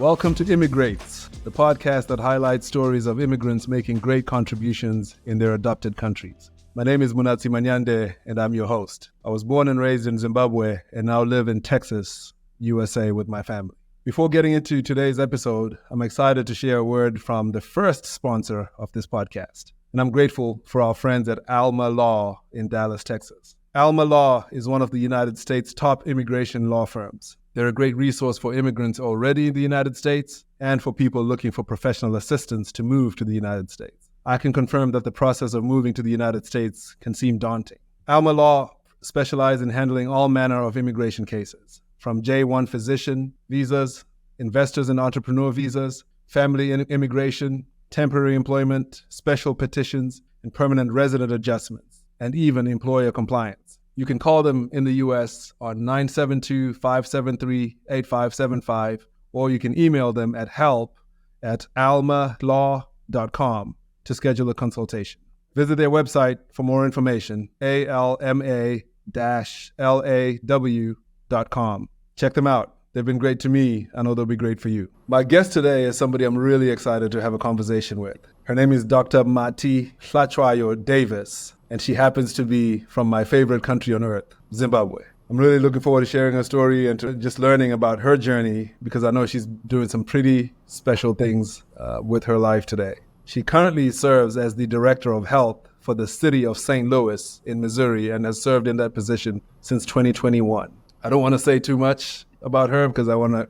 Welcome to Immigreats, the podcast that highlights stories of immigrants making great contributions in their adopted countries. My name is Munatsi, and I'm your host. I was born and raised in Zimbabwe and now live in Texas, USA with my family. Before getting into today's episode, I'm excited to share a word from the first sponsor of this podcast. And I'm grateful for our friends at Alma Law in Dallas, Texas. Alma Law is one of the United States' top immigration law firms. They're a great resource for immigrants already in the United States and for people looking for professional assistance to move to the United States. I can confirm that the process of moving to the United States can seem daunting. Alma Law specializes in handling all manner of immigration cases, from J-1 physician visas, investors and entrepreneur visas, family immigration, temporary employment, special petitions, and permanent resident adjustments, and even employer compliance. You can call them in the U.S. on 972-573-8575, or you can email them at help@almalaw.com to schedule a consultation. Visit their website for more information, alma-law.com. Check them out. They've been great to me. I know they'll be great for you. My guest today is somebody I'm really excited to have a conversation with. Her name is Dr. Hlatshwayo-Davis, and she happens to be from my favorite country on earth, Zimbabwe. I'm really looking forward to sharing her story and to just learning about her journey because I know she's doing some pretty special things with her life today. She currently serves as the Director of Health for the city of St. Louis in Missouri and has served in that position since 2021. I don't want to say too much about her because we want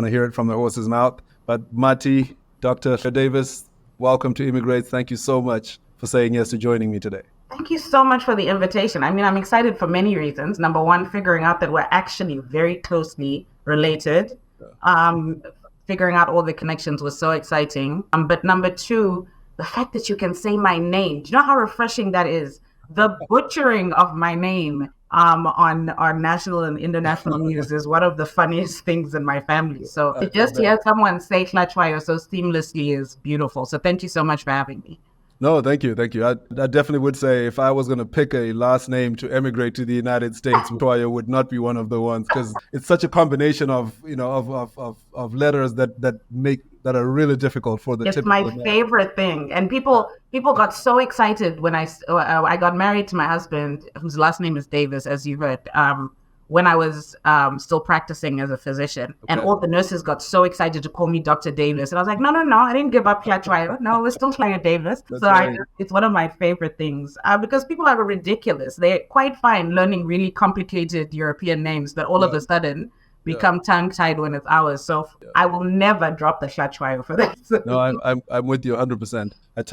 to hear it from the horse's mouth. But Mati, Dr. Davis, welcome to Immigreats. Thank you so much for saying yes to joining me today. Thank you so much for the invitation. I mean, I'm excited for many reasons. Number one, figuring out that we're actually very closely related. Figuring out all the connections was so exciting. But number two, the fact that you can say my name. Do you know how refreshing that is? The butchering of my name on our national and international news is one of the funniest things in my family. So to just hear someone say Hlatshwayo so seamlessly is beautiful. So thank you so much for having me. No, thank you. I definitely would say if I was going to pick a last name to emigrate to the United States, Hlatshwayo would not be one of the ones because it's such a combination of letters that are really difficult for the. It's my favorite thing, and people got so excited when I got married to my husband, whose last name is Davis, as you heard. When I was still practicing as a physician. Okay. And all the nurses got so excited to call me Dr. Davis. And I was like, no, I didn't give up Hlatshwayo. No, we're still Hlatshwayo-Davis. It's one of my favorite things because people are ridiculous. They're quite fine learning really complicated European names, but all of a sudden become tongue-tied when it's ours. So I will never drop the Hlatshwayo for this. No, I'm with you 100%. I was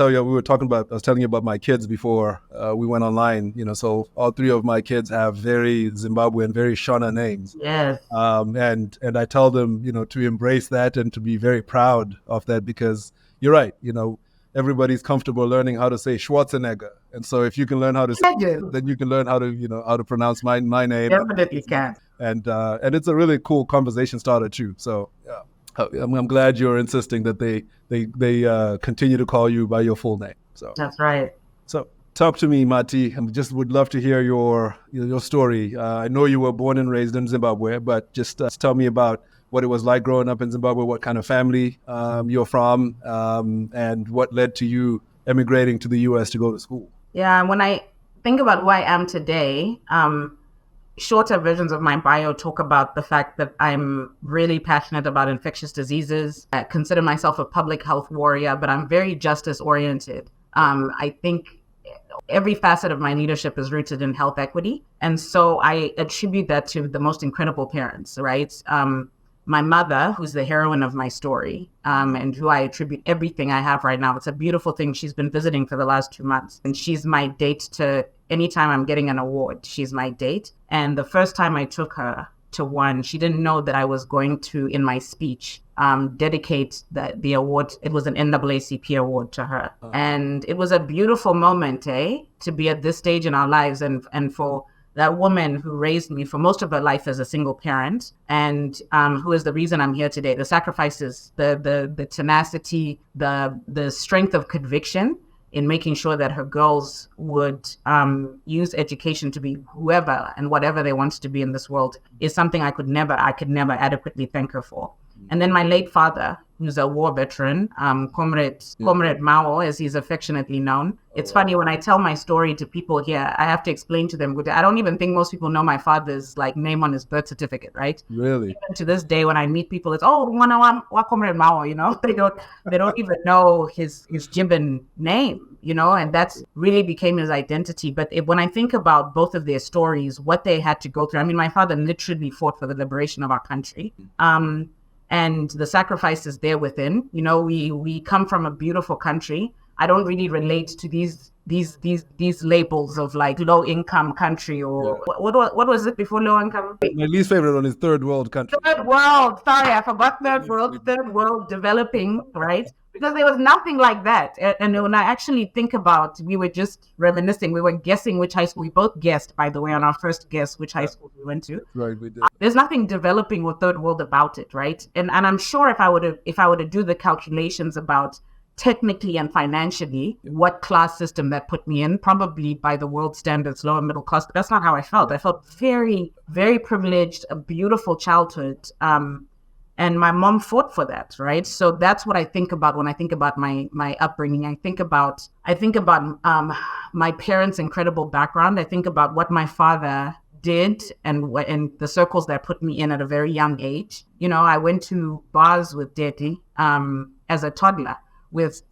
telling you about my kids before we went online, so all three of my kids have very Zimbabwean, very Shona names. Yes. And I tell them, to embrace that and to be very proud of that because you're right, everybody's comfortable learning how to say Schwarzenegger. And so if you can learn how to say it, then you can learn how to pronounce my name. Definitely can. And it's a really cool conversation starter too. So yeah, I'm glad you're insisting that they continue to call you by your full name. So that's right. So talk to me, Mati. I just would love to hear your story. I know you were born and raised in Zimbabwe, but just tell me about what it was like growing up in Zimbabwe, what kind of family you're from, and what led to you emigrating to the U.S. to go to school. Yeah, when I think about who I am today, shorter versions of my bio talk about the fact that I'm really passionate about infectious diseases. I consider myself a public health warrior, but I'm very justice oriented. I think every facet of my leadership is rooted in health equity. And so I attribute that to the most incredible parents, right? My mother, who's the heroine of my story, and who I attribute everything I have right now. It's a beautiful thing. She's been visiting for the last 2 months, and she's my date to anytime I'm getting an award. She's my date. And the first time I took her to one, she didn't know that I was going to, in my speech, dedicate the award. It was an NAACP award to her. And it was a beautiful moment, to be at this stage in our lives and for that woman who raised me for most of her life as a single parent and who is the reason I'm here today. The sacrifices, the tenacity, the strength of conviction in making sure that her girls would use education to be whoever and whatever they wanted to be in this world is something I could never adequately thank her for. And then my late father, who's a war veteran, Comrade Mao, as he's affectionately known. It's funny when I tell my story to people here, I have to explain to them. I don't even think most people know my father's like name on his birth certificate, right? Really? Even to this day, when I meet people, it's what Comrade Mao, you know. They don't even know his Jibin name, you know, and that's really became his identity. But when I think about both of their stories, what they had to go through, I mean, my father literally fought for the liberation of our country. And the sacrifices there within, you know, we come from a beautiful country. I don't really relate to these labels of like low income country or what was it before low income? My least favorite one is third world country. Third world. Sorry, I forgot third world. Third world developing, right? Because there was nothing like that. And when I actually think about, we were just reminiscing. We were guessing which high school. We both guessed, by the way, on our first guess which high school we went to. Right, we did. There's nothing developing or third world about it, right? And I'm sure if I were to do the calculations about technically and financially what class system that put me in, probably by the world standards, lower middle class. But that's not how I felt. I felt very, very privileged, a beautiful childhood. And my mom fought for that, right? So that's what I think about when I think about my upbringing. I think about my parents' incredible background. I think about what my father did and the circles that put me in at a very young age. You know, I went to bars with Daddy as a toddler with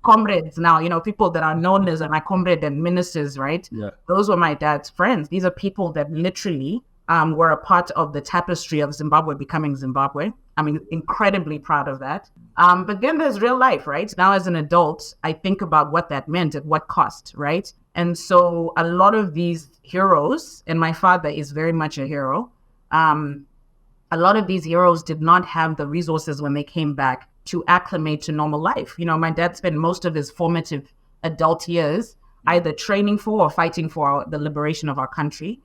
comrades now, you know, people that are known as my comrade and ministers, right? Yeah. Those were my dad's friends. These are people that literally were a part of the tapestry of Zimbabwe becoming Zimbabwe. I'm incredibly proud of that. But then there's real life, right? Now as an adult, I think about what that meant at what cost, right? And so a lot of these heroes, and my father is very much a hero, a lot of these heroes did not have the resources when they came back to acclimate to normal life. You know, my dad spent most of his formative adult years either training for or fighting for the liberation of our country.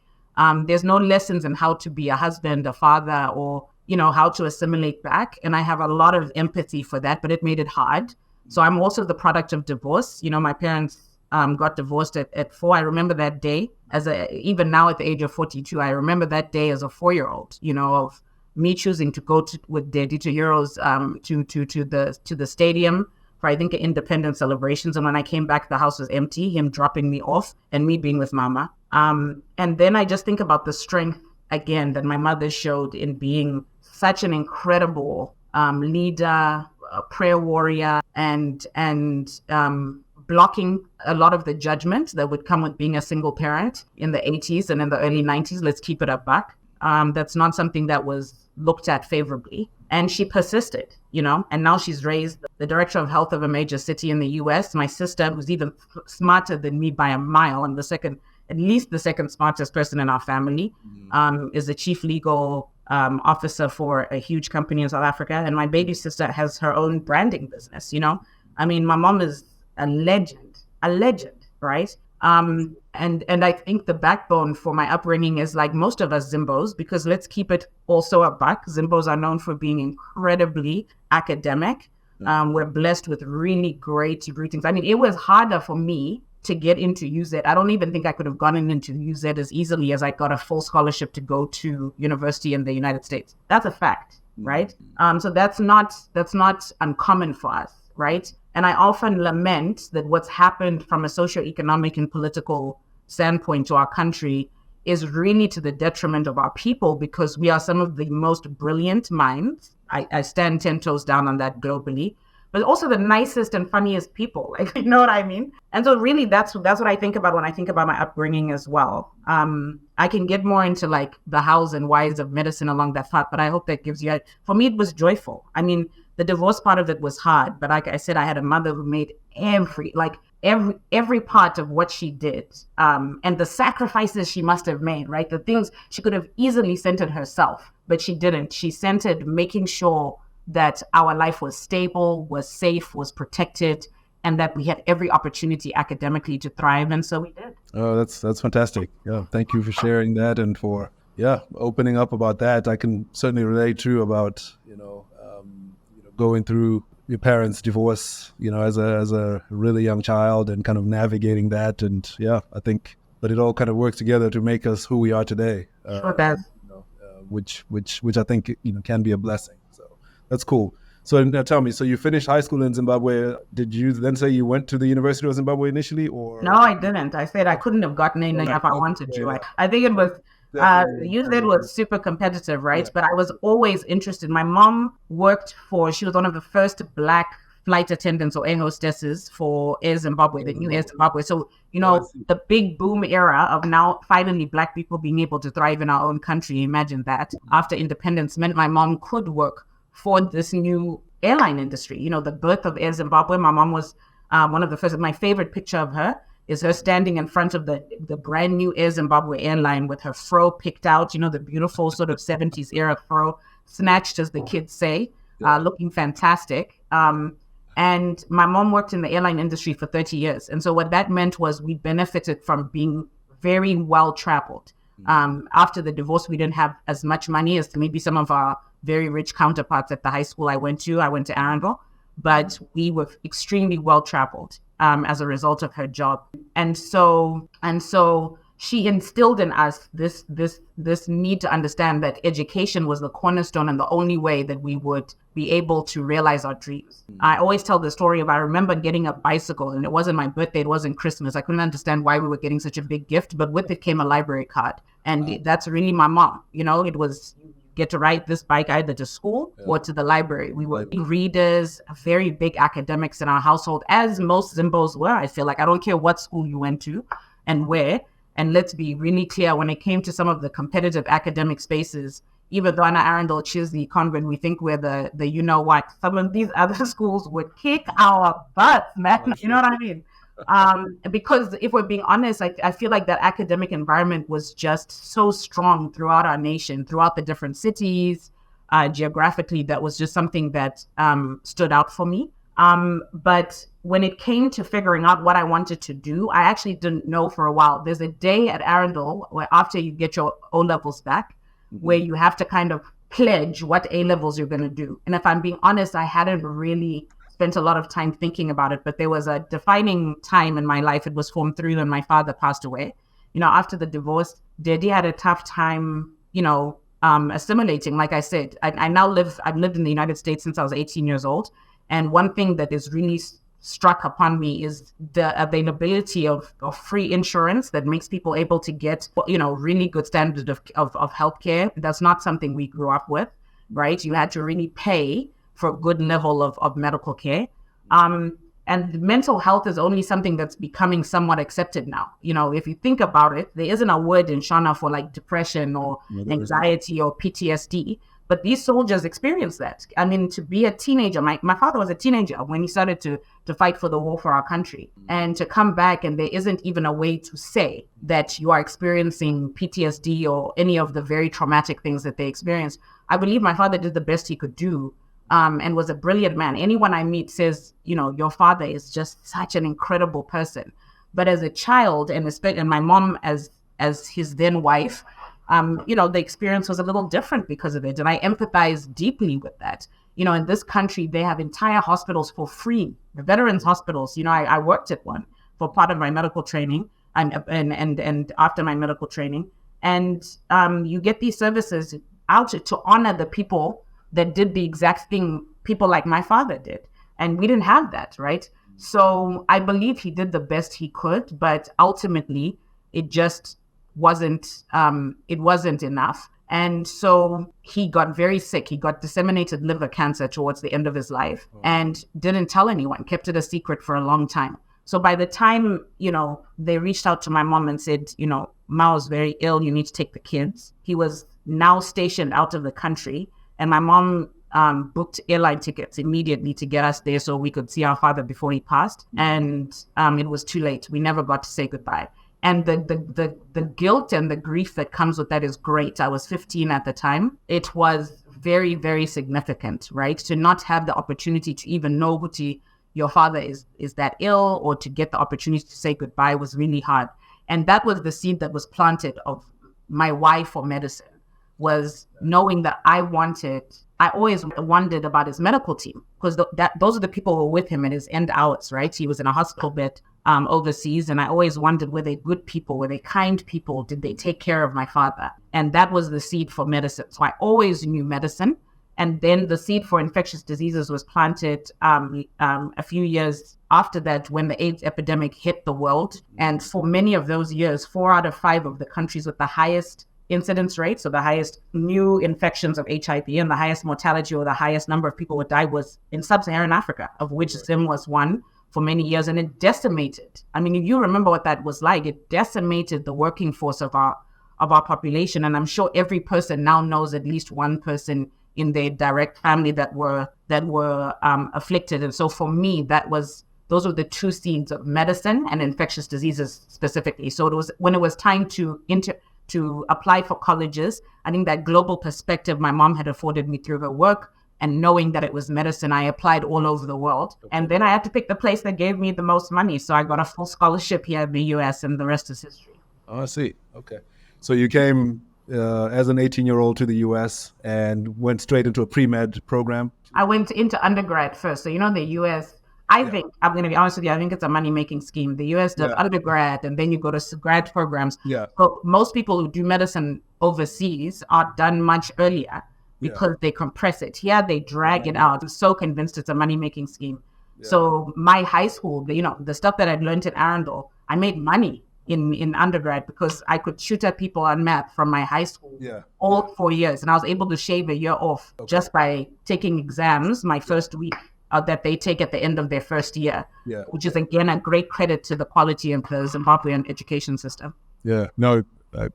There's no lessons in how to be a husband, a father, or, you know, how to assimilate back. And I have a lot of empathy for that, but it made it hard. So I'm also the product of divorce. You know, my parents got divorced at 4. I remember that day even now at the age of 42, I remember that day as a 4-year-old, you know, of me choosing to go with Daddy to Heroes, to the stadium for, I think, independence celebrations. And when I came back, the house was empty, him dropping me off and me being with Mama. And then I just think about the strength, again, that my mother showed in being such an incredible leader, a prayer warrior, and blocking a lot of the judgment that would come with being a single parent in the 80s and in the early 90s. Let's keep it up back. That's not something that was looked at favorably. And she persisted, you know, and now she's raised the director of health of a major city in the US. My sister, who's even smarter than me by a mile, and at least the second smartest person in our family, is the chief legal officer for a huge company in South Africa. And my baby sister has her own branding business, you know. I mean, my mom is a legend, right? And I think the backbone for my upbringing is like most of us Zimbos, because let's keep it also a buck. Zimbos are known for being incredibly academic. We're blessed with really great greetings. I mean, it was harder for me to get into UZ. I don't even think I could have gotten into UZ as easily as I got a full scholarship to go to university in the United States. That's a fact, right? So that's not uncommon for us, right? And I often lament that what's happened from a socioeconomic and political standpoint to our country is really to the detriment of our people, because we are some of the most brilliant minds. I stand 10 toes down on that globally, but also the nicest and funniest people. Like, you know what I mean? And so really that's what I think about when I think about my upbringing as well. I can get more into like the hows and whys of medicine along that path, but I hope that gives you, for me, it was joyful. I mean, the divorce part of it was hard, but like I said, I had a mother who made every part of what she did, and the sacrifices she must have made, right? The things she could have easily centered herself, but she didn't. She centered making sure that our life was stable, was safe, was protected, and that we had every opportunity academically to thrive. And so we did. Oh, that's fantastic. Yeah, thank you for sharing that and for opening up about that. I can certainly relate to about going through your parents' divorce, as a really young child and kind of navigating that. And I think, but it all kind of works together to make us who we are today. Sure does. Which I think, can be a blessing. So That's cool. So now tell me, so you finished high school in Zimbabwe. Did you then say you went to the University of Zimbabwe initially, or? No, I didn't. I said I couldn't have gotten in if I wanted to. I think it was, UZ was super competitive, right? Yeah. But I was always interested. My mom she was one of the first Black flight attendants or air hostesses for Air Zimbabwe, the new Air Zimbabwe. So, the big boom era of now finally Black people being able to thrive in our own country. Imagine that. After independence meant my mom could work for this new airline industry. The birth of Air Zimbabwe. My mom was one of the first. My favorite picture of her is her standing in front of the brand new Air Zimbabwe airline with her fro picked out, the beautiful sort of 70s era fro, snatched, as the kids say, looking fantastic. And my mom worked in the airline industry for 30 years. And so what that meant was we benefited from being very well traveled. After the divorce, we didn't have as much money as maybe some of our very rich counterparts at the high school I went to. I went to Arundel, but we were extremely well traveled as a result of her job. And so she instilled in us this need to understand that education was the cornerstone and the only way that we would be able to realize our dreams. I always tell the story of, I remember getting a bicycle, and it wasn't my birthday, it wasn't Christmas. I couldn't understand why we were getting such a big gift, but with it came a library card. And that's really my mom. It was get to ride this bike either to school or to the library. We were big readers, very big academics in our household, as most Zimbos were. I feel like I don't care what school you went to and where. And let's be really clear, when it came to some of the competitive academic spaces, even though Anna Arundel, Chisley, Convent, we think we're the you-know-what, some of these other schools would kick our butts, man. You know what I mean? Because if we're being honest, I feel like that academic environment was just so strong throughout our nation, throughout the different cities, geographically. That was just something that stood out for me. But when it came to figuring out what I wanted to do, I actually didn't know for a while. There's a day at Arundel where after you get your O-levels back, where you have to kind of pledge what A-levels you're going to do. And if I'm being honest, I hadn't really spent a lot of time thinking about it, but there was a defining time in my life. It was Form 3 when my father passed away. After the divorce, Daddy had a tough time, assimilating. Like I said, I've lived in the United States since I was 18 years old. And one thing that is really struck upon me is the availability of free insurance that makes people able to get, really good standard of healthcare. That's not something we grew up with, right? You had to really pay for a good level of medical care. And mental health is only something that's becoming somewhat accepted now. If you think about it, there isn't a word in Shona for like depression or anxiety or PTSD. But these soldiers experience that. I mean, to be a teenager, my father was a teenager when he started to fight for the war for our country. And to come back and there isn't even a way to say that you are experiencing PTSD or any of the very traumatic things that they experienced. I believe my father did the best he could do and was a brilliant man. Anyone I meet says, your father is just such an incredible person. But as a child, and my mom as his then wife, the experience was a little different because of it. And I empathize deeply with that. In this country, they have entire hospitals for free, the veterans hospitals. I worked at one for part of my medical training and after my medical training. And you get these services out to honor the people that did the exact thing people like my father did. And we didn't have that, right? So I believe he did the best he could, but ultimately it just wasn't enough. And so he got very sick. He got disseminated liver cancer towards the end of his life and didn't tell anyone, kept it a secret for a long time. So by the time, they reached out to my mom and said, Mao's very ill, you need to take the kids. He was now stationed out of the country. And my mom booked airline tickets immediately to get us there so we could see our father before he passed. And it was too late. We never got to say goodbye. And the guilt and the grief that comes with that is great. I was 15 at the time. It was very, very significant, right? To not have the opportunity to even know your father is that ill, or to get the opportunity to say goodbye was really hard. And that was the seed that was planted of my why for medicine, was knowing that I always wondered about his medical team, because those are the people who were with him in his end hours, right? He was in a hospital bed overseas, and I always wondered, were they good people? Were they kind people? Did they take care of my father? And that was the seed for medicine. So I always knew medicine, And then the seed for infectious diseases was planted a few years after that when the AIDS epidemic hit the world. And for many of those years, 4 out of 5 of the countries with the highest incidence rate, so the highest new infections of HIV and the highest mortality or the highest number of people would die, was in sub-Saharan Africa, of which Zim was one for many years. And it decimated. I mean, if you remember what that was like, it decimated the working force of our population. And I'm sure every person now knows at least one person in their direct family that were afflicted. And so for me, those were the two seeds of medicine and infectious diseases specifically. So it was when it was time to apply for colleges, I think that global perspective my mom had afforded me through her work, and knowing that it was medicine, I applied all over the world. And then I had to pick the place that gave me the most money. So I got a full scholarship here in the US, and the rest is history. Oh, I see. Okay. So you came as an 18-year-old to the US and went straight into a pre-med program? I went into undergrad first. So, the US, I think, I'm going to be honest with you, I think it's a money-making scheme. The US does undergrad, and then you go to grad programs. Yeah. But most people who do medicine overseas are done much earlier because they compress it. Here, they drag it out. I'm so convinced it's a money-making scheme. Yeah. So my high school, the stuff that I'd learned in Arundel, I made money in undergrad because I could shoot at people on math from my high school all 4 years. And I was able to shave a year off just by taking exams my first week that they take at the end of their first year, which is, again, a great credit to the quality of the Zimbabwean education system. Yeah, no, I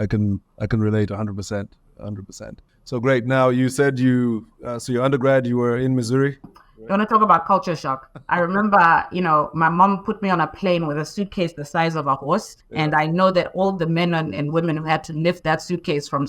can relate 100%. 100%. So great. Now you said so your undergrad, you were in Missouri? You want to talk about culture shock? I remember, my mom put me on a plane with a suitcase the size of a horse. Yeah. And I know that all the men and women who had to lift that suitcase from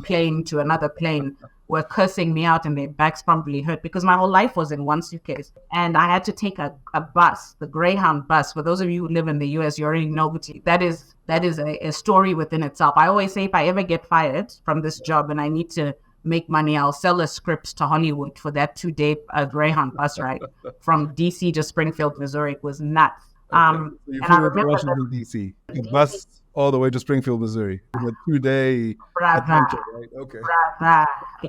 plane to another plane were cursing me out, and their backs probably hurt because my whole life was in one suitcase. And I had to take a bus, the Greyhound bus. For those of you who live in the US, you already know that is a story within itself. I always say if I ever get fired from this job and I need to make money, I'll sell a script to Hollywood for that 2-day Greyhound bus ride from DC to Springfield, Missouri. It was nuts. Okay. So you flew to Washington, DC. A bus all the way to Springfield, Missouri. It was a 2-day adventure, right? Okay.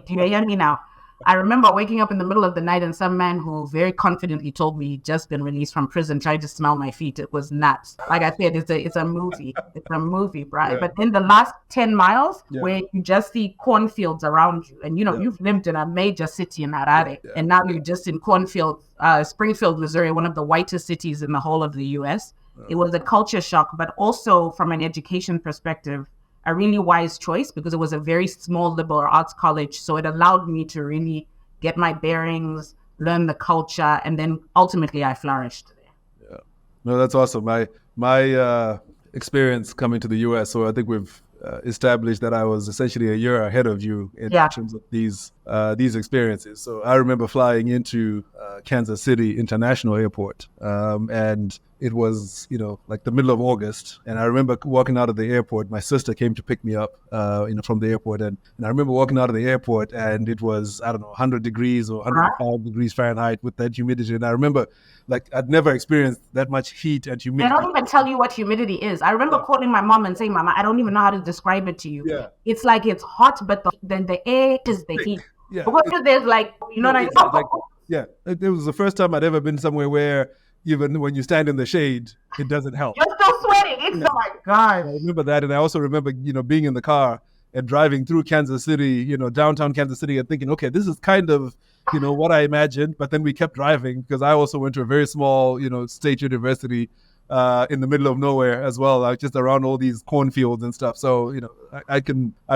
Do you hear me now? I remember waking up in the middle of the night and some man who very confidently told me he'd just been released from prison tried to smell my feet. It was nuts. Like I said, it's a movie. It's a movie, right? Yeah. But in the last 10 miles, where you just see cornfields around you, and you've lived in a major city in Harare, and now you're just in cornfields, Springfield, Missouri, one of the whitest cities in the whole of the US. It was a culture shock, but also from an education perspective, a really wise choice because it was a very small liberal arts college. So it allowed me to really get my bearings, learn the culture, and then ultimately I flourished there. Yeah. No, that's awesome. My experience coming to the US, so I think we've established that I was essentially a year ahead of you in terms of these experiences. So I remember flying into Kansas City International Airport, and it was, like the middle of August. And I remember walking out of the airport. My sister came to pick me up, from the airport. And I remember walking out of the airport and it was, 100 degrees or 105 degrees Fahrenheit with that humidity. And I remember, I'd never experienced that much heat and humidity. They don't even tell you what humidity is. I remember calling my mom and saying, Mama, I don't even know how to describe it to you. Yeah. It's like it's hot, but then the air is the heat. Yeah. Because there's what I mean? It was the first time I'd ever been somewhere where even when you stand in the shade, it doesn't help. You're still sweating. It's oh my God. I remember that. And I also remember, being in the car and driving through Kansas City, downtown Kansas City, and thinking, okay, this is kind of, what I imagined. But then we kept driving because I also went to a very small, state university in the middle of nowhere as well, just around all these cornfields and stuff. So, I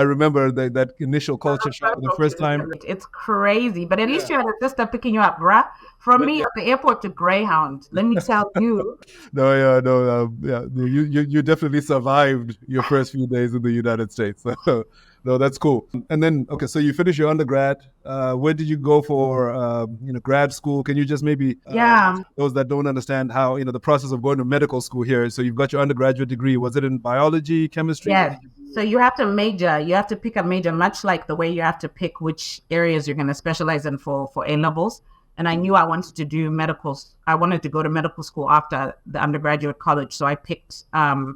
remember that initial culture shock the first time. It's crazy, but at least you had a sister picking you up, bruh. From me at the airport to Greyhound, let me tell you. You definitely survived your first few days in the United States. So, no, that's cool. And then, okay, so you finished your undergrad. Where did you go for, grad school? Can you just maybe, those that don't understand how, the process of going to medical school here. So you've got your undergraduate degree. Was it in biology, chemistry? Yes. So you have to major. You have to pick a major, much like the way you have to pick which areas you're going to specialize in for A-levels. And I knew I wanted to do medicals. I wanted to go to medical school after the undergraduate college. So I picked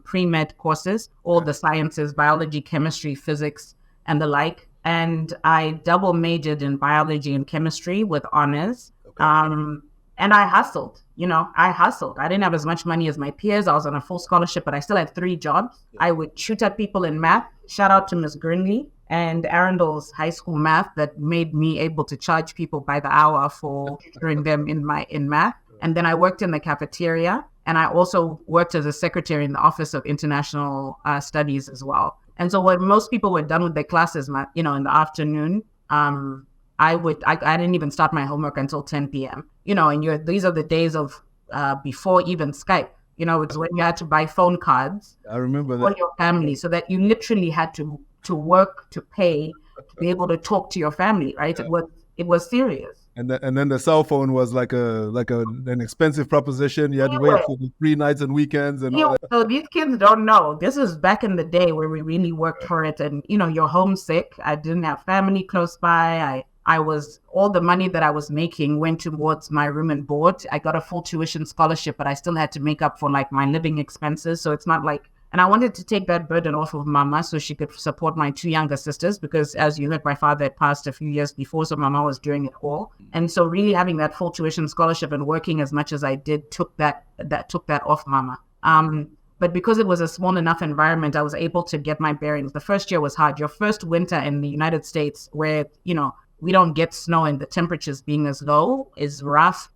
pre-med courses, all the sciences, biology, chemistry, physics, and the like. and I double majored in biology and chemistry with honors. Okay. And I hustled, I hustled. I didn't have as much money as my peers. I was on a full scholarship, but I still had 3 jobs. Yeah. I would shoot at people in math. Shout out to Ms. Grinley and Arundel's high school math that made me able to charge people by the hour for tutoring them in math. And then I worked in the cafeteria, and I also worked as a secretary in the Office of International Studies as well. And so when most people were done with their classes, in the afternoon, I didn't even start my homework until 10 p.m. And these are the days of before even Skype. It's when you had to buy phone cards. I remember that. For your family, so that you literally had to work to pay to be able to talk to your family, right? It was serious. And then the cell phone was like an expensive proposition. You had to wait for the 3 nights and weekends and all that. So these kids don't know. This is back in the day where we really worked for it, and you're homesick. I didn't have family close by. All the money that I was making went towards my room and board. I got a full tuition scholarship, but I still had to make up for like my living expenses. So it's not like, and I wanted to take that burden off of Mama so she could support my 2 younger sisters, because as you heard, my father had passed a few years before, so Mama was doing it all. And so really having that full tuition scholarship and working as much as I did took that off Mama. But because it was a small enough environment, I was able to get my bearings. The first year was hard. Your first winter in the United States, where, we don't get snow and the temperatures being as low, is rough.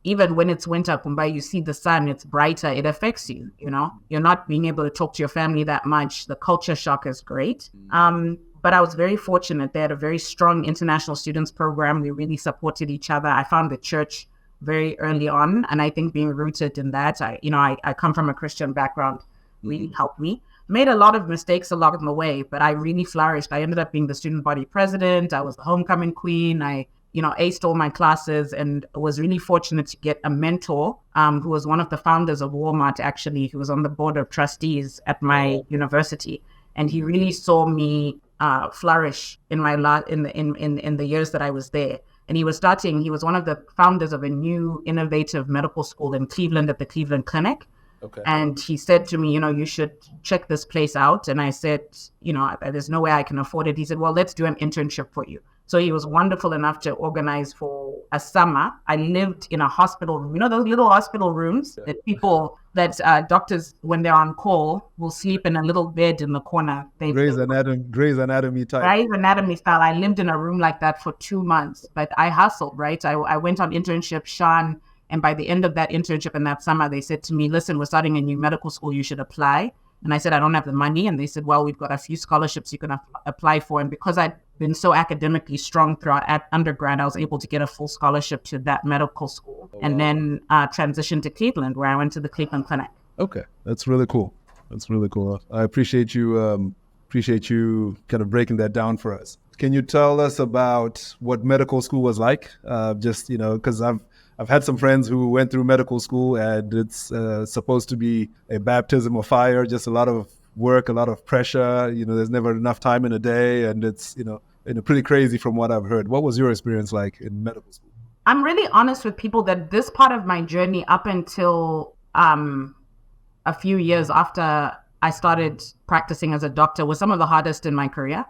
Even when it's winter, Kumba, you see the sun, it's brighter, it affects you, You're not being able to talk to your family that much. The culture shock is great. But I was very fortunate. They had a very strong international students program. We really supported each other. I found the church very early on, and I think being rooted in that, I come from a Christian background, really helped me. Made a lot of mistakes along the way, but I really flourished. I ended up being the student body president. I was the homecoming queen. I aced all my classes, and was really fortunate to get a mentor who was one of the founders of Walmart, actually, who was on the board of trustees at my university. And he really saw me flourish in my in the years that I was there. And he was one of the founders of a new innovative medical school in Cleveland at the Cleveland Clinic. Okay. And he said to me, you should check this place out. And I said, there's no way I can afford it. He said, well, let's do an internship for you. So he was wonderful enough to organize for a summer. I lived in a hospital room, those little hospital rooms that doctors, when they're on call, will sleep in a little bed in the corner. Grey's Anatomy type. Grey's Anatomy style. I lived in a room like that for 2 months, but I hustled, right? I went on internship, Sean. And by the end of that internship in that summer, they said to me, listen, we're starting a new medical school. You should apply. And I said, I don't have the money. And they said, well, we've got a few scholarships you can apply for. And because I'd been so academically strong throughout at undergrad, I was able to get a full scholarship to that medical school. Oh, wow. And then transitioned to Cleveland, where I went to the Cleveland Clinic. Okay. That's really cool. I appreciate you kind of breaking that down for us. Can you tell us about what medical school was like? Because I've had some friends who went through medical school, and it's supposed to be a baptism of fire, just a lot of work, a lot of pressure. There's never enough time in a day, and it's, pretty crazy from what I've heard. What was your experience like in medical school? I'm really honest with people that this part of my journey up until a few years after I started practicing as a doctor was some of the hardest in my career.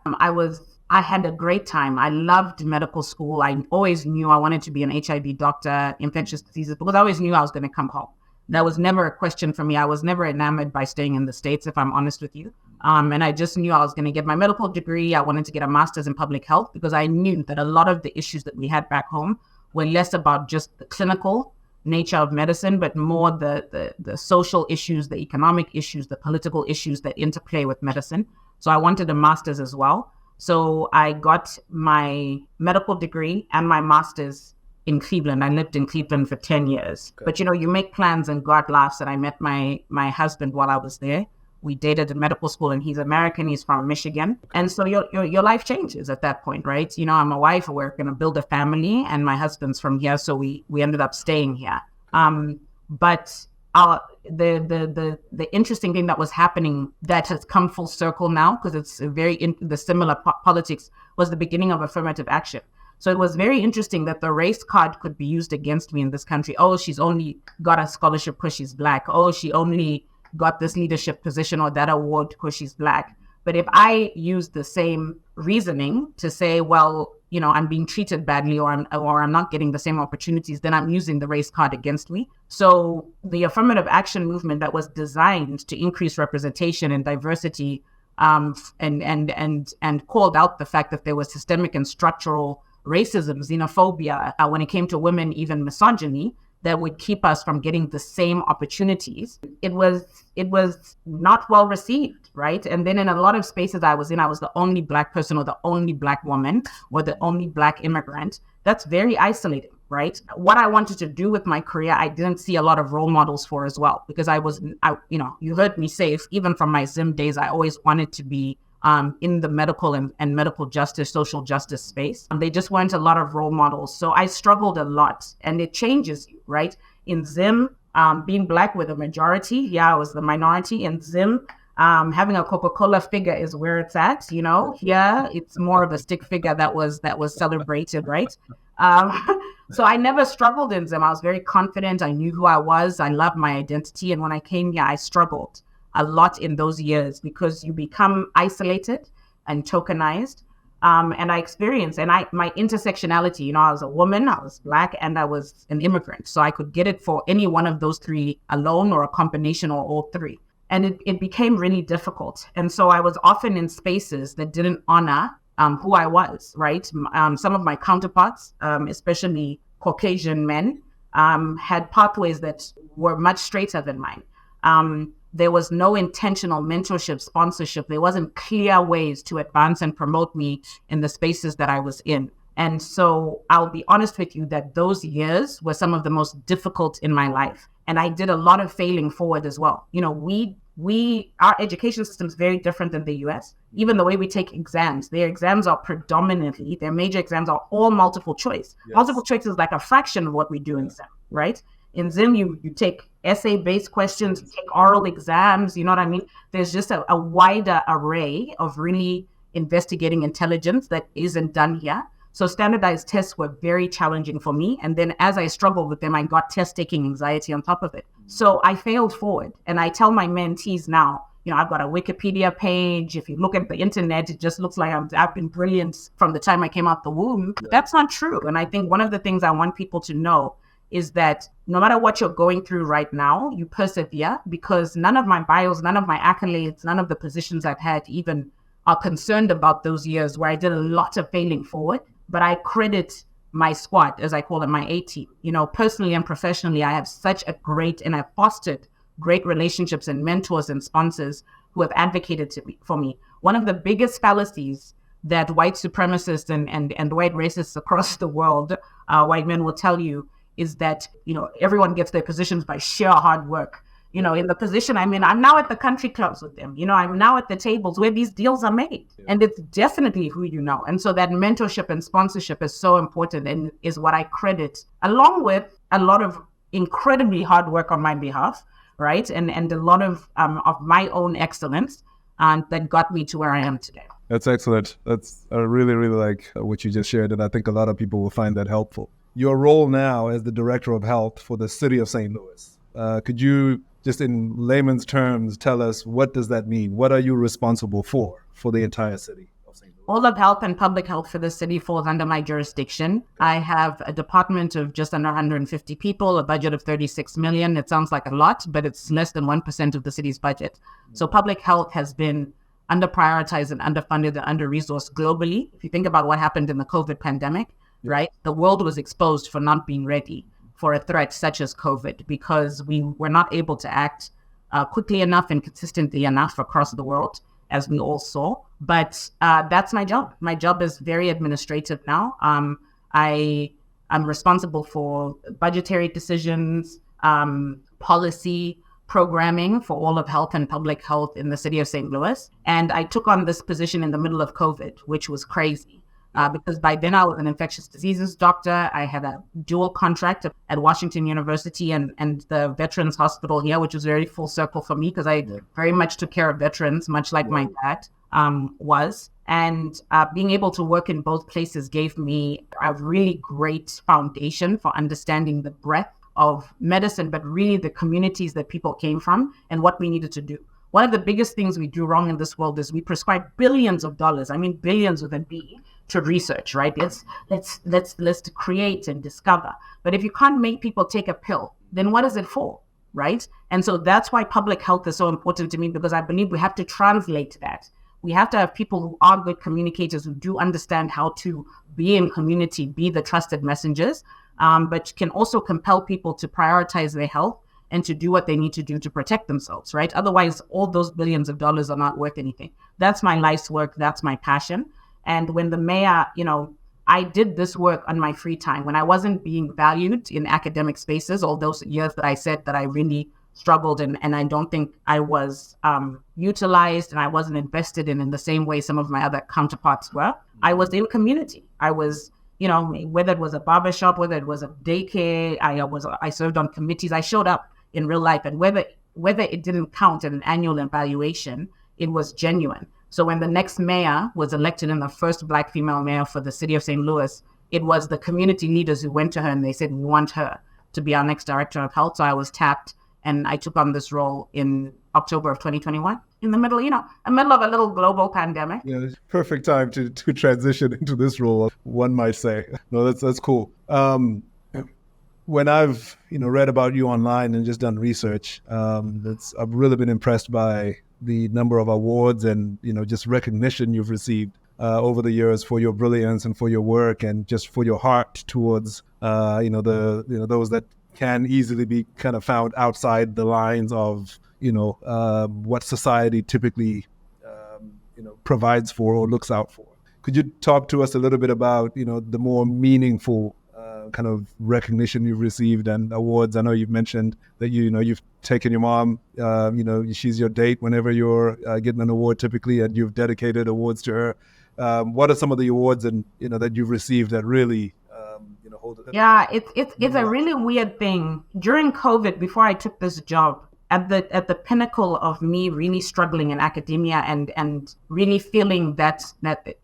I had a great time. I loved medical school. I always knew I wanted to be an HIV doctor, infectious diseases, because I always knew I was going to come home. That was never a question for me. I was never enamored by staying in the States, if I'm honest with you. And I just knew I was going to get my medical degree. I wanted to get a master's in public health, because I knew that a lot of the issues that we had back home were less about just the clinical nature of medicine, but more the social issues, the economic issues, the political issues that interplay with medicine. So I wanted a master's as well. So I got my medical degree and my master's in Cleveland. I lived in Cleveland for 10 years. Okay. But, you make plans, and God laughs. And I met my husband while I was there. We dated in medical school, and he's American. He's from Michigan. Okay. And so your life changes at that point, right? I'm a wife. We're going to build a family, and my husband's from here. So we ended up staying here. But the interesting thing that was happening that has come full circle now, because it's the similar politics, was the beginning of affirmative action. So it was very interesting that the race card could be used against me in this country. Oh, she's only got a scholarship because she's Black. Oh, she only got this leadership position or that award because she's Black. But if I use the same reasoning to say, well, I'm being treated badly, or I'm not getting the same opportunities, then I'm using the race card against me. So the affirmative action movement that was designed to increase representation and diversity, and called out the fact that there was systemic and structural racism, xenophobia, when it came to women, even misogyny, that would keep us from getting the same opportunities. It was not well received, right? And then in a lot of spaces I was in, I was the only Black person or the only Black woman or the only Black immigrant. That's very isolating, right? What I wanted to do with my career, I didn't see a lot of role models for as well, because you heard me say, even from my Zim days, I always wanted to be in the medical and medical justice, social justice space. They just weren't a lot of role models. So I struggled a lot, and it changes you, right? In Zim, being Black with a majority, I was the minority. In Zim, having a Coca-Cola figure is where it's at, Here, it's more of a stick figure that was celebrated, right? So I never struggled in Zim. I was very confident. I knew who I was. I loved my identity. And when I came here, I struggled a lot in those years, because you become isolated and tokenized. And I experienced, my intersectionality, I was a woman, I was Black, and I was an immigrant. So I could get it for any one of those three alone, or a combination, or all three. And it became really difficult. And so I was often in spaces that didn't honor who I was, right? Some of my counterparts, especially Caucasian men, had pathways that were much straighter than mine. There was no intentional mentorship, sponsorship. There wasn't clear ways to advance and promote me in the spaces that I was in. And so I'll be honest with you that those years were some of the most difficult in my life. And I did a lot of failing forward as well. Our education system is very different than the US. Even the way we take exams, their exams are predominantly, their major exams are all multiple choice. Yes. Multiple choice is like a fraction of what we do in Zim, right? In Zim, you take essay-based questions, you take oral exams, you know what I mean? There's just a wider array of really investigating intelligence that isn't done here. So standardized tests were very challenging for me. And then as I struggled with them, I got test-taking anxiety on top of it. So I failed forward. And I tell my mentees now, I've got a Wikipedia page. If you look at the internet, it just looks like I've been brilliant from the time I came out the womb. That's not true. And I think one of the things I want people to know is that no matter what you're going through right now, you persevere, because none of my bios, none of my accolades, none of the positions I've had even are concerned about those years where I did a lot of failing forward. But I credit my squad, as I call it, my A team. Personally and professionally, I have such a great, and I've fostered great relationships and mentors and sponsors who have advocated for me. One of the biggest fallacies that white supremacists and white racists across the world, white men will tell you, is that, everyone gets their positions by sheer hard work. In the position I'm in, I'm now at the country clubs with them. I'm now at the tables where these deals are made. Yeah. And it's definitely who you know. And so that mentorship and sponsorship is so important, and is what I credit, along with a lot of incredibly hard work on my behalf, right? And a lot of my own excellence, that got me to where I am today. That's excellent. That's I really, really like what you just shared. And I think a lot of people will find that helpful. Your role now as the Director of Health for the city of St. Louis. Could you, just in layman's terms, tell us, what does that mean? What are you responsible for the entire city of St. Louis? All of health and public health for the city falls under my jurisdiction. I have a department of just under 150 people, a budget of 36 million. It sounds like a lot, but it's less than 1% of the city's budget. So public health has been under-prioritized and underfunded and under-resourced globally. If you think about what happened in the COVID pandemic, right? The world was exposed for not being ready for a threat such as COVID, because we were not able to act quickly enough and consistently enough across the world, as we all saw. But that's my job. My job is very administrative now. I'm responsible for budgetary decisions, policy, programming for all of health and public health in the city of St. Louis. And I took on this position in the middle of COVID, which was crazy. Because by then I was an infectious diseases doctor. I had a dual contract at Washington University and the Veterans Hospital here, which was very full circle for me, because I very much took care of veterans, much like my dad was. And being able to work in both places gave me a really great foundation for understanding the breadth of medicine, but really the communities that people came from and what we needed to do. one of the biggest things we do wrong in this world is we prescribe billions of dollars, I mean billions with a B, to research, right? Let's create and discover. But if you can't make people take a pill, then what is it for, right? And so that's why public health is so important to me, because I believe we have to translate that. We have to have people who are good communicators, who do understand how to be in community, be the trusted messengers, but can also compel people to prioritize their health and to do what they need to do to protect themselves, right? Otherwise, all those billions of dollars are not worth anything. That's my life's work. That's my passion. And when the mayor, I did this work on my free time when I wasn't being valued in academic spaces, all those years that I said that I really struggled and I don't think I was utilized and I wasn't invested in the same way some of my other counterparts were. I was in community. I was, whether it was a barbershop, whether it was a daycare, I served on committees. I showed up in real life, and whether it didn't count in an annual evaluation, it was genuine. So when the next mayor was elected, and the first Black female mayor for the city of St. Louis, it was the community leaders who went to her and they said, we want her to be our next director of health. So I was tapped and I took on this role in October of 2021 in the middle of a little global pandemic. Yeah, perfect time to transition into this role, one might say. No, that's cool. When I've read about you online and just done research, I've really been impressed by the number of awards and just recognition you've received over the years for your brilliance and for your work and just for your heart towards those that can easily be kind of found outside the lines of what society typically provides for or looks out for. Could you talk to us a little bit about the more meaningful kind of recognition you've received and awards? I know you've mentioned that you've taken your mom, she's your date whenever you're getting an award typically, and you've dedicated awards to her. What are some of the awards and that you've received that really hold it? Yeah, it's a really weird thing. During COVID, before I took this job, at the pinnacle of me really struggling in academia and really feeling that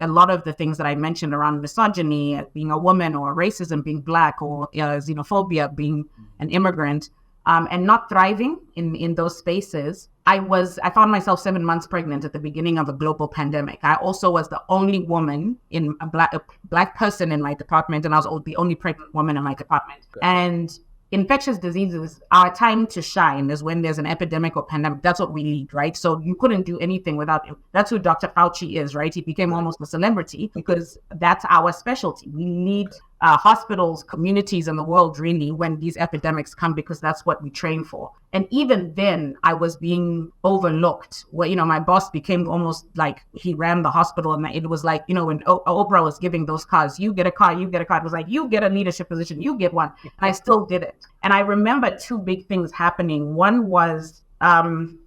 a lot of the things that I mentioned around misogyny, being a woman, or racism, being Black, or xenophobia, being an immigrant, and not thriving in those spaces, I found myself 7 months pregnant at the beginning of a global pandemic. I also was the only woman a black person in my department, and I was the only pregnant woman in my department. Okay. And infectious diseases, our time to shine is when there's an epidemic or pandemic. That's what we lead, right? So you couldn't do anything without him. That's who Dr. Fauci is, right? He became almost a celebrity because that's our specialty. We lead hospitals, communities in the world, really, when these epidemics come, because that's what we train for. And even then, I was being overlooked. Well, my boss became almost like he ran the hospital, and it was like, when Oprah was giving those cars, you get a car, you get a car. It was like, you get a leadership position, you get one. And I still did it. And I remember two big things happening. One was, I'm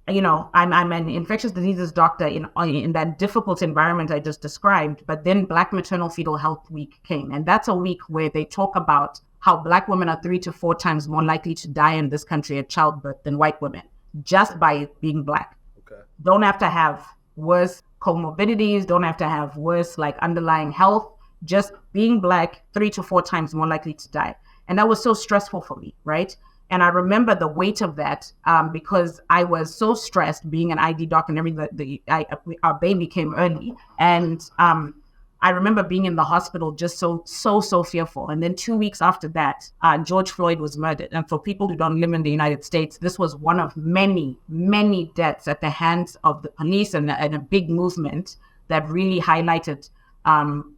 an infectious diseases doctor in that difficult environment I just described. But then Black Maternal Fetal Health Week came. And that's a week where they talk about how Black women are 3 to 4 times more likely to die in this country at childbirth than white women, just by being Black. Okay. Don't have to have worse comorbidities, don't have to have worse underlying health, just being Black, 3 to 4 times more likely to die. And that was so stressful for me, right? And I remember the weight of that because I was so stressed being an ID doc and everything. Our baby came early. And I remember being in the hospital just so fearful. And then 2 weeks after that, George Floyd was murdered. And for people who don't live in the United States, this was one of many, many deaths at the hands of the police and a big movement that really highlighted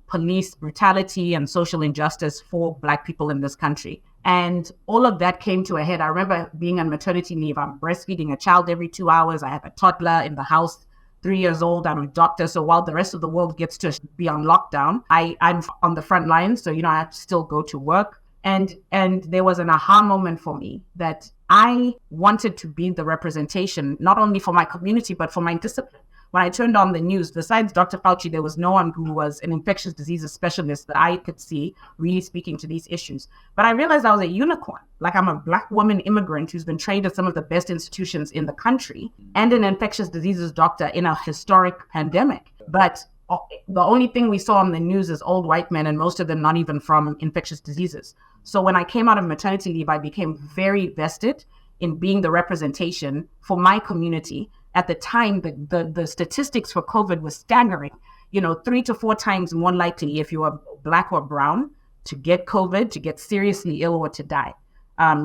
police brutality and social injustice for Black people in this country. And all of that came to a head. I remember being on maternity leave. I'm breastfeeding a child every 2 hours. I have a toddler in the house, 3 years old. I'm a doctor. So while the rest of the world gets to be on lockdown, I'm on the front line. So, I have to still go to work. And there was an aha moment for me that I wanted to be the representation, not only for my community, but for my discipline. When I turned on the news, besides Dr. Fauci, there was no one who was an infectious diseases specialist that I could see really speaking to these issues. But I realized I was a unicorn. I'm a Black woman immigrant who's been trained at some of the best institutions in the country and an infectious diseases doctor in a historic pandemic. But the only thing we saw on the news is old white men, and most of them not even from infectious diseases. So when I came out of maternity leave, I became very vested in being the representation for my community. At the time, the statistics for COVID was staggering. 3 to 4 times more likely if you are Black or brown to get COVID, to get seriously ill, or to die.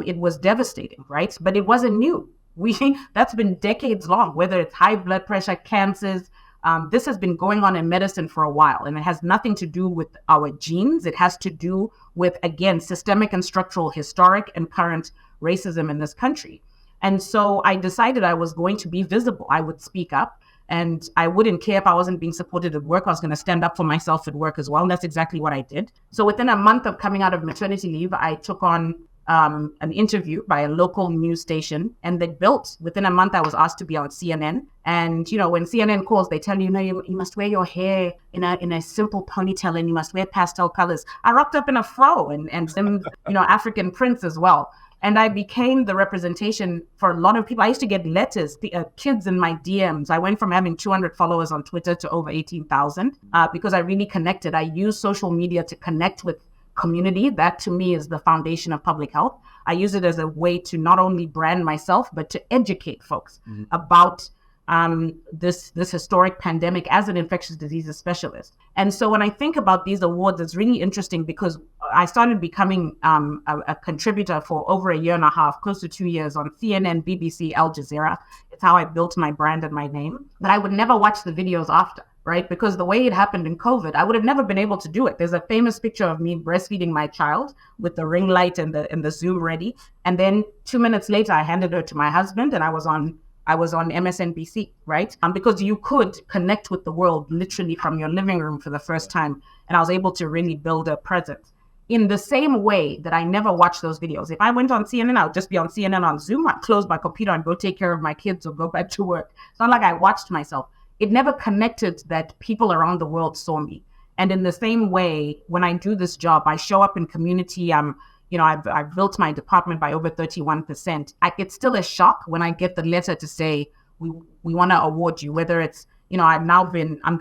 It was devastating, right? But it wasn't new. That's been decades long, whether it's high blood pressure, cancers. This has been going on in medicine for a while, and it has nothing to do with our genes. It has to do with, again, systemic and structural, historic and current racism in this country. And so I decided I was going to be visible. I would speak up, and I wouldn't care if I wasn't being supported at work. I was going to stand up for myself at work as well. And that's exactly what I did. So within a month of coming out of maternity leave, I took on an interview by a local news station, and within a month I was asked to be on CNN. And when CNN calls, they tell you, you must wear your hair in a simple ponytail, and you must wear pastel colors. I rocked up in a fro and some African prints as well. And I became the representation for a lot of people. I used to get letters, kids in my DMs. I went from having 200 followers on Twitter to over 18,000 because I really connected. I use social media to connect with community. That to me is the foundation of public health. I use it as a way to not only brand myself, but to educate folks about this historic pandemic as an infectious diseases specialist. And so when I think about these awards, it's really interesting because I started becoming a contributor for over a year and a half, close to 2 years, on CNN, BBC, Al Jazeera. It's how I built my brand and my name. But I would never watch the videos after, right? Because the way it happened in COVID, I would have never been able to do it. There's a famous picture of me breastfeeding my child with the ring light and the Zoom ready. And then 2 minutes later, I handed her to my husband, and I was on MSNBC, right? Because you could connect with the world literally from your living room for the first time. And I was able to really build a presence. In the same way that I never watched those videos. If I went on CNN, I would just be on CNN on Zoom. I'd close my computer and go take care of my kids or go back to work. It's not like I watched myself. It never connected that people around the world saw me. And in the same way, when I do this job, I show up in community. I've built my department by over 31%. It's still a shock when I get the letter to say, we want to award you, whether it's, I'm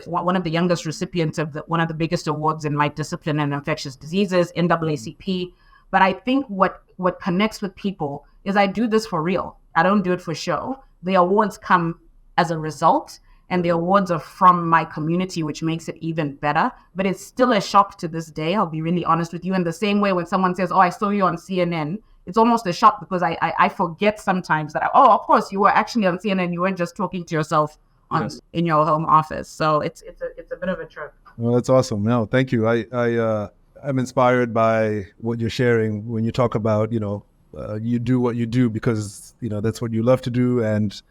one of the youngest recipients of one of the biggest awards in my discipline in infectious diseases, NAACP. But I think what connects with people is I do this for real. I don't do it for show. The awards come as a result, and the awards are from my community, which makes it even better. But it's still a shock to this day. I'll be really honest with you. In the same way when someone says, oh, I saw you on CNN, it's almost a shock because I forget sometimes that, of course, you were actually on CNN. You weren't just talking to yourself in your home office. So it's a bit of a trip. Well, that's awesome. No, thank you. I'm inspired by what you're sharing when you talk about, you do what you do because, that's what you love to do. And,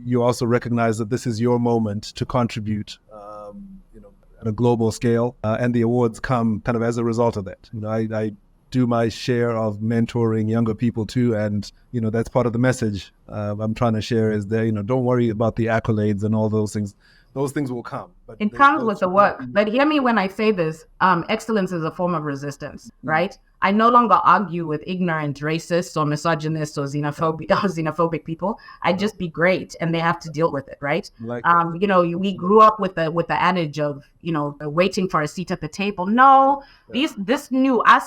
you also recognize that this is your moment to contribute, at a global scale. And the awards come kind of as a result of that. I do my share of mentoring younger people too. And, that's part of the message I'm trying to share is that, don't worry about the accolades and all those things. Those things will come. But it comes with the work. But hear me when I say this, excellence is a form of resistance, right? I no longer argue with ignorant racists or misogynists or xenophobic people. I just be great, and they have to deal with it, right? We grew up with the adage of, waiting for a seat at the table. No, us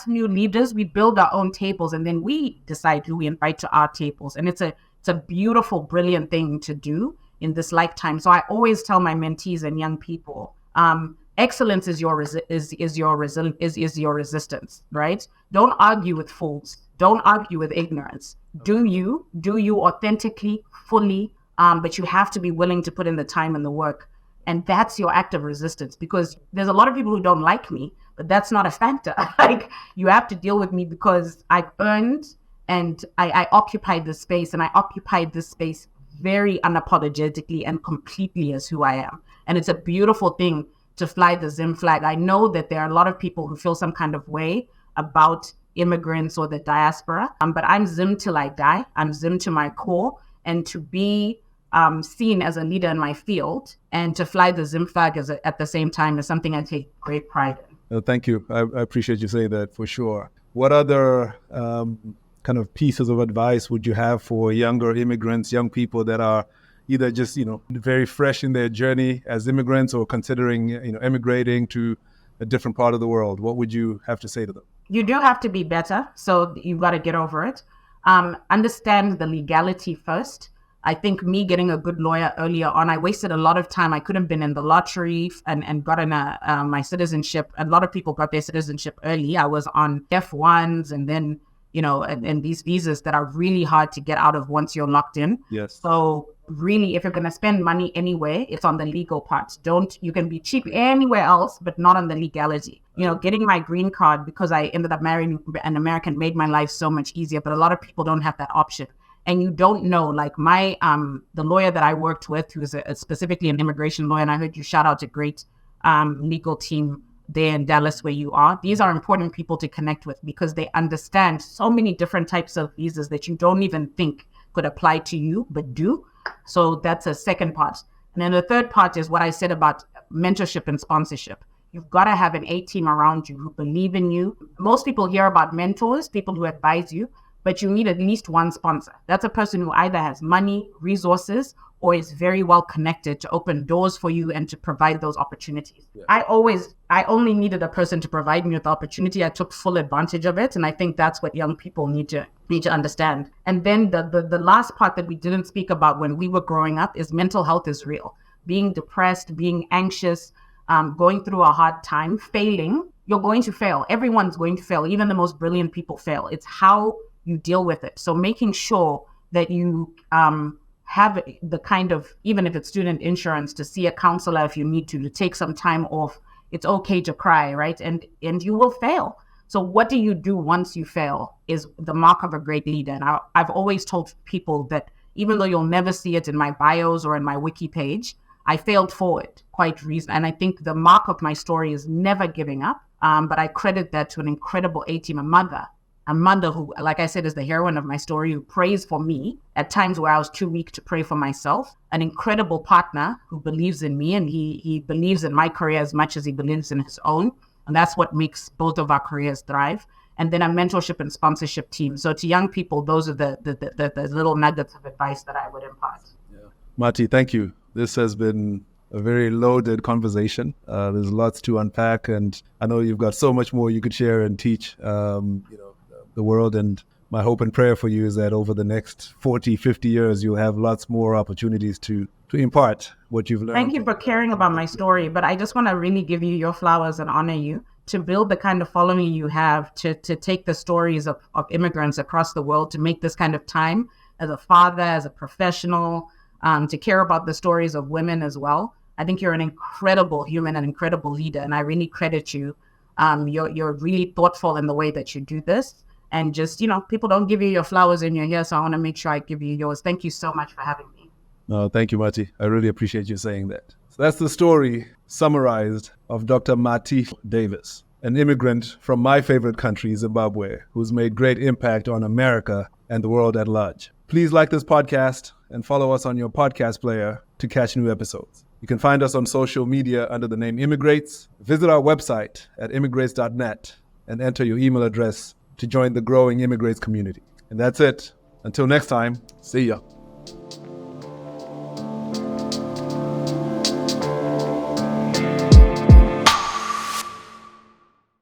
new leaders, we build our own tables, and then we decide who we invite to our tables. And it's a beautiful, brilliant thing to do in this lifetime. So I always tell my mentees and young people, excellence is your resistance, right? Don't argue with fools. Don't argue with ignorance. Do you authentically, fully, but you have to be willing to put in the time and the work. And that's your act of resistance, because there's a lot of people who don't like me, but that's not a factor. Like, you have to deal with me because I've earned and I occupied this space, and I occupied this space very unapologetically and completely as who I am. And it's a beautiful thing to fly the Zim flag. I know that there are a lot of people who feel some kind of way about immigrants or the diaspora, but I'm Zim till I die. I'm Zim to my core, and to be seen as a leader in my field and to fly the Zim flag at the same time is something I take great pride in. Thank you. I appreciate you saying that for sure. What other kind of pieces of advice would you have for younger immigrants, young people that are either just, very fresh in their journey as immigrants or considering, emigrating to a different part of the world? What would you have to say to them? You do have to be better. So you've got to get over it. Understand the legality first. I think me getting a good lawyer earlier on, I wasted a lot of time. I could have been in the lottery and gotten my citizenship. A lot of people got their citizenship early. I was on F1s and then, and these visas that are really hard to get out of once you're locked in. Yes. So really, if you're going to spend money anywhere, it's on the legal part. You can be cheap anywhere else, but not on the legality. Getting my green card because I ended up marrying an American made my life so much easier, but a lot of people don't have that option. And you don't know, like the lawyer that I worked with, who is specifically an immigration lawyer, and I heard you shout out a great legal team there in Dallas where you are. These are important people to connect with because they understand so many different types of visas that you don't even think could apply to you, but do. So that's a second part. And then the third part is what I said about mentorship and sponsorship. You've got to have an A team around you who believe in you. Most people hear about mentors, people who advise you, but you need at least one sponsor. That's a person who either has money, resources, or is very well connected to open doors for you and to provide those opportunities. Yeah. I only needed a person to provide me with the opportunity. I took full advantage of it. And I think that's what young people need to understand. And then the last part that we didn't speak about when we were growing up is mental health is real. Being depressed, being anxious, going through a hard time, failing, you're going to fail. Everyone's going to fail. Even the most brilliant people fail. It's how you deal with it. So making sure that you have the kind of, even if it's student insurance, to see a counselor if you need to take some time off. It's okay to cry, right? And you will fail. So what do you do once you fail is the mark of a great leader. And I've always told people that even though you'll never see it in my bios or in my wiki page, I failed forward quite recently. And I think the mark of my story is never giving up. But I credit that to an incredible A-team, a mother who, like I said, is the heroine of my story, who prays for me at times where I was too weak to pray for myself, an incredible partner who believes in me, and he believes in my career as much as he believes in his own. And that's what makes both of our careers thrive. And then a mentorship and sponsorship team. So to young people, those are the little nuggets of advice that I would impart. Yeah. Mati, thank you. This has been a very loaded conversation. There's lots to unpack, and I know you've got so much more you could share and teach the world. And my hope and prayer for you is that over the next 40, 50 years, you'll have lots more opportunities to impart what you've learned. Thank you for caring about my story, but I just want to really give you your flowers and honor you to build the kind of following you have, to take the stories of immigrants across the world, to make this kind of time as a father, as a professional, to care about the stories of women as well. I think you're an incredible human, an incredible leader, and I really credit you. You're really thoughtful in the way that you do this. And just, people don't give you your flowers and you're here, so I want to make sure I give you yours. Thank you so much for having me. No, thank you, Mati. I really appreciate you saying that. So that's the story summarized of Dr. Hlatshwayo-Davis, an immigrant from my favorite country, Zimbabwe, who's made great impact on America and the world at large. Please like this podcast and follow us on your podcast player to catch new episodes. You can find us on social media under the name Immigreats. Visit our website at immigrates.net and enter your email address to join the growing Immigreats community. And that's it. Until next time, see ya.